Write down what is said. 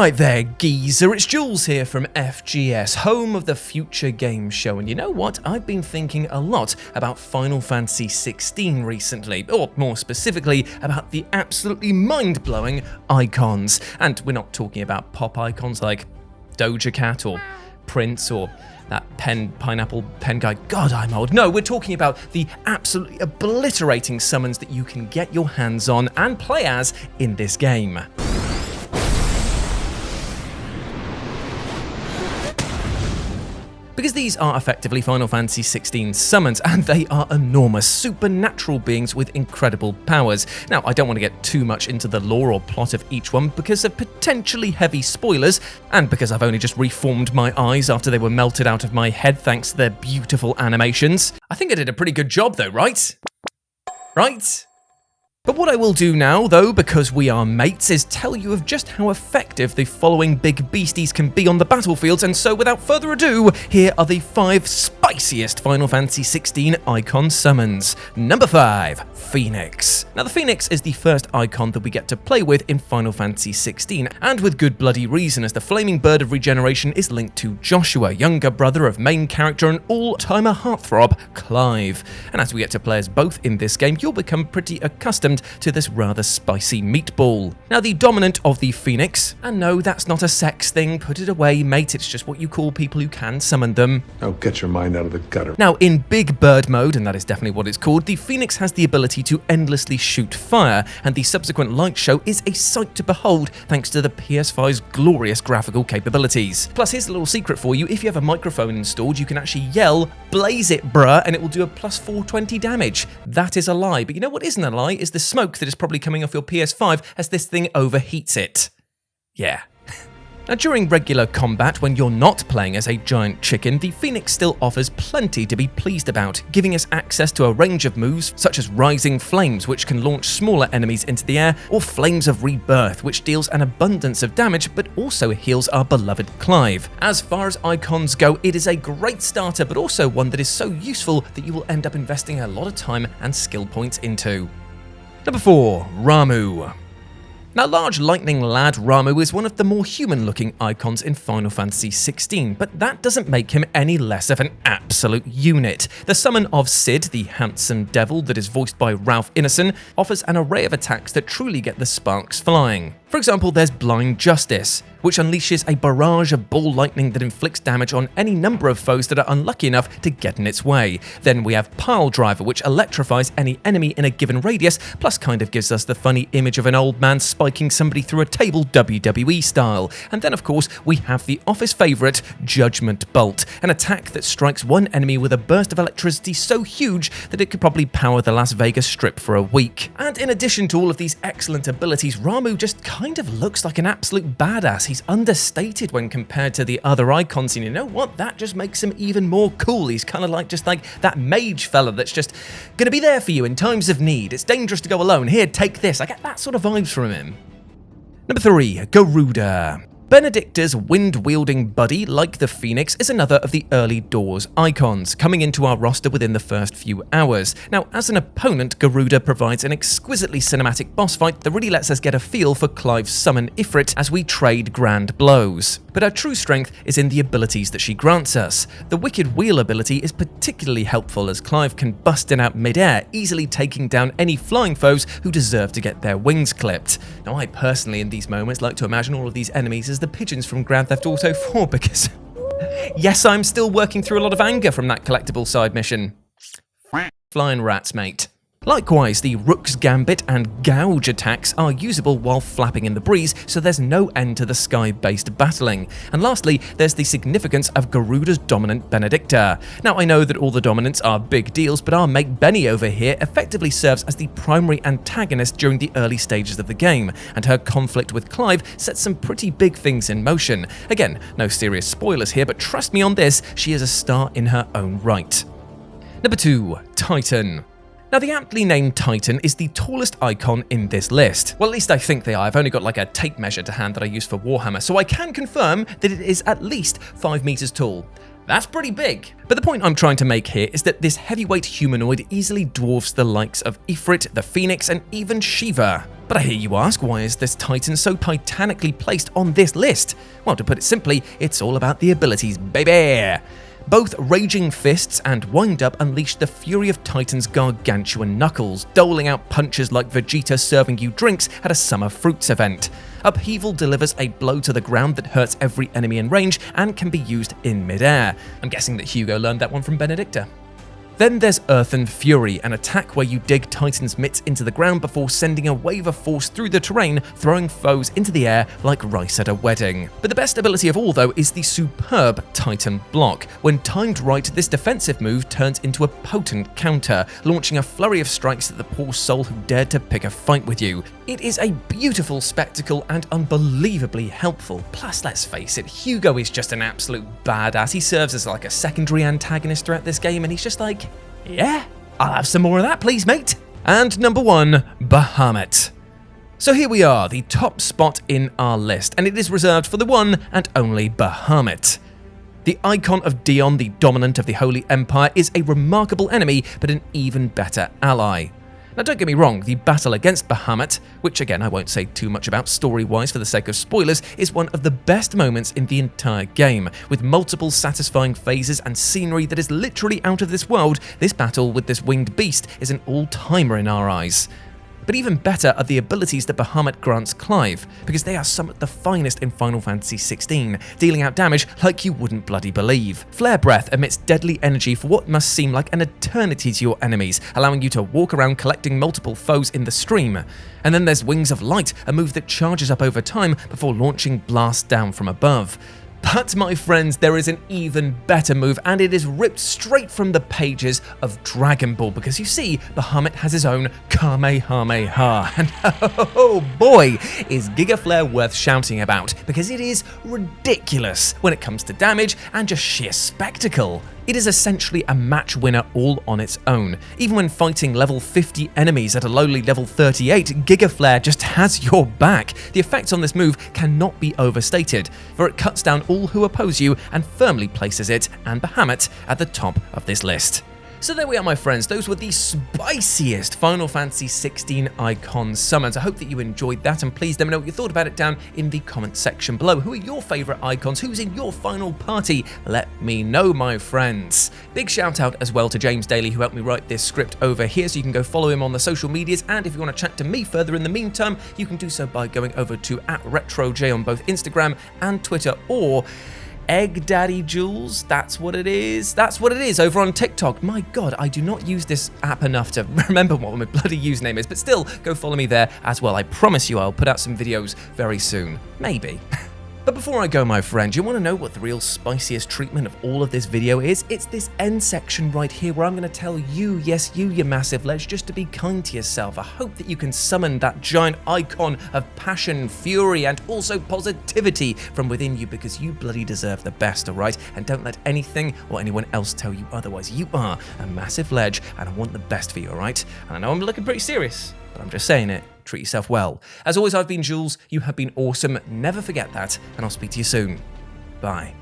Right there, geezer, it's Jules here from FGS, home of the Future Games Show, and you know what? I've been thinking a lot about Final Fantasy 16 recently, or more specifically, about the absolutely mind-blowing icons. And we're not talking about pop icons like Doja Cat or Prince or that pineapple pen guy. God, I'm old. No, we're talking about the absolutely obliterating summons that you can get your hands on and play as in this game. Because these are effectively Final Fantasy 16 summons, and they are enormous, supernatural beings with incredible powers. Now, I don't want to get too much into the lore or plot of each one because of potentially heavy spoilers, and because I've only just reformed my eyes after they were melted out of my head thanks to their beautiful animations. I think I did a pretty good job though, right? Right? But what I will do now, though, because we are mates, is tell you of just how effective the following big beasties can be on the battlefields, and so without further ado, here are the 5 spiciest Final Fantasy 16 icon summons. Number 5, Phoenix. Now the Phoenix is the first icon that we get to play with in Final Fantasy 16, and with good bloody reason, as the flaming bird of regeneration is linked to Joshua, younger brother of main character and all-timer heartthrob, Clive. And as we get to play as both in this game, you'll become pretty accustomed to this rather spicy meatball. Now the dominant of the Phoenix, and no, that's not a sex thing, put it away mate, it's just what you call people who can summon them. Oh, get your mind out of the gutter. Now in Big Bird mode, and that is definitely what it's called, the Phoenix has the ability to endlessly shoot fire, and the subsequent light show is a sight to behold thanks to the PS5's glorious graphical capabilities. Plus here's a little secret for you, if you have a microphone installed you can actually yell, "Blaze it bruh," and it will do a plus 420 damage. That is a lie, but you know what isn't a lie is the smoke that is probably coming off your PS5 as this thing overheats it. Yeah. Now during regular combat, when you're not playing as a giant chicken, the Phoenix still offers plenty to be pleased about, giving us access to a range of moves such as Rising Flames, which can launch smaller enemies into the air, or Flames of Rebirth, which deals an abundance of damage but also heals our beloved Clive. As far as icons go, it is a great starter, but also one that is so useful that you will end up investing a lot of time and skill points into. Number 4, Ramu. Now, large lightning lad Ramu is one of the more human-looking icons in Final Fantasy 16, but that doesn't make him any less of an absolute unit. The summon of Sid, the handsome devil that is voiced by Ralph Ineson, offers an array of attacks that truly get the sparks flying. For example, there's Blind Justice, which unleashes a barrage of ball lightning that inflicts damage on any number of foes that are unlucky enough to get in its way. Then we have Pile Driver, which electrifies any enemy in a given radius, plus kind of gives us the funny image of an old man spiking somebody through a table WWE style. And then of course we have the office favourite, Judgment Bolt, an attack that strikes one enemy with a burst of electricity so huge that it could probably power the Las Vegas Strip for a week. And in addition to all of these excellent abilities, Ramu just kind of looks like an absolute badass. He's understated when compared to the other icons, and you know what? That just makes him even more cool. He's kind of like just like that mage fella that's just gonna be there for you in times of need. It's dangerous to go alone. Here, take this. I get that sort of vibes from him. Number 3, Garuda. Benedicta's wind-wielding buddy, like the Phoenix, is another of the early Doors icons, coming into our roster within the first few hours. Now, as an opponent, Garuda provides an exquisitely cinematic boss fight that really lets us get a feel for Clive's summon Ifrit as we trade grand blows. But her true strength is in the abilities that she grants us. The Wicked Wheel ability is particularly helpful as Clive can bust in out mid-air, easily taking down any flying foes who deserve to get their wings clipped. Now, I personally in these moments like to imagine all of these enemies as the pigeons from Grand Theft Auto 4 because yes, I'm still working through a lot of anger from that collectible side mission. Flying rats, mate. Likewise, the Rook's Gambit and Gouge attacks are usable while flapping in the breeze, so there's no end to the sky-based battling. And lastly, there's the significance of Garuda's dominant Benedicta. Now, I know that all the dominants are big deals, but our mate Benny over here effectively serves as the primary antagonist during the early stages of the game, and her conflict with Clive sets some pretty big things in motion. Again, no serious spoilers here, but trust me on this, she is a star in her own right. Number 2, Titan. Now, the aptly named Titan is the tallest icon in this list. Well, at least I think they are. I've only got like a tape measure to hand that I use for Warhammer, so I can confirm that it is at least 5 meters tall. That's pretty big. But the point I'm trying to make here is that this heavyweight humanoid easily dwarfs the likes of Ifrit, the Phoenix, and even Shiva. But I hear you ask, why is this Titan so titanically placed on this list? Well, to put it simply, it's all about the abilities, baby! Both Raging Fists and Wind Up unleash the fury of Titan's gargantuan knuckles, doling out punches like Vegeta serving you drinks at a summer fruits event. Upheaval delivers a blow to the ground that hurts every enemy in range and can be used in midair. I'm guessing that Hugo learned that one from Benedicta. Then there's Earthen Fury, an attack where you dig Titan's mitts into the ground before sending a wave of force through the terrain, throwing foes into the air like rice at a wedding. But the best ability of all, though, is the superb Titan Block. When timed right, this defensive move turns into a potent counter, launching a flurry of strikes at the poor soul who dared to pick a fight with you. It is a beautiful spectacle and unbelievably helpful. Plus, let's face it, Hugo is just an absolute badass. He serves as like a secondary antagonist throughout this game, and he's just like, yeah, I'll have some more of that, please, mate. And number 1, Bahamut. So here we are, the top spot in our list, and it is reserved for the one and only Bahamut. The icon of Dion, the dominant of the Holy Empire, is a remarkable enemy, but an even better ally. Now don't get me wrong, the battle against Bahamut, which again I won't say too much about story-wise for the sake of spoilers, is one of the best moments in the entire game. With multiple satisfying phases and scenery that is literally out of this world, this battle with this winged beast is an all-timer in our eyes. But even better are the abilities that Bahamut grants Clive, because they are some of the finest in Final Fantasy XVI, dealing out damage like you wouldn't bloody believe. Flare Breath emits deadly energy for what must seem like an eternity to your enemies, allowing you to walk around collecting multiple foes in the stream. And then there's Wings of Light, a move that charges up over time before launching blasts down from above. But my friends, there is an even better move, and it is ripped straight from the pages of Dragon Ball, because you see, Bahamut has his own Kamehameha, and oh boy, is Giga Flare worth shouting about, because it is ridiculous when it comes to damage and just sheer spectacle. It is essentially a match winner all on its own. Even when fighting level 50 enemies at a lowly level 38, Giga Flare just has your back. The effects on this move cannot be overstated, for it cuts down all who oppose you and firmly places it and Bahamut at the top of this list. So there we are, my friends. Those were the spiciest Final Fantasy XVI Icon summons. I hope that you enjoyed that, and please let me know what you thought about it down in the comment section below. Who are your favourite icons? Who's in your final party? Let me know, my friends. Big shout out as well to James Daly, who helped me write this script over here, so you can go follow him on the social medias, and if you want to chat to me further in the meantime, you can do so by going over to @RetroJ on both Instagram and Twitter, or Egg Daddy Jules, that's what it is. That's what it is over on TikTok. My God, I do not use this app enough to remember what my bloody username is, but still, go follow me there as well. I promise you I'll put out some videos very soon. Maybe. But before I go, my friend, you want to know what the real spiciest treatment of all of this video is? It's this end section right here where I'm going to tell you, yes you massive ledge, just to be kind to yourself. I hope that you can summon that giant icon of passion, fury, and also positivity from within you, because you bloody deserve the best, alright? And don't let anything or anyone else tell you otherwise. You are a massive ledge, and I want the best for you, alright? And I know I'm looking pretty serious, but I'm just saying it. Treat yourself well. As always, I've been Jules. You have been awesome. Never forget that, and I'll speak to you soon. Bye.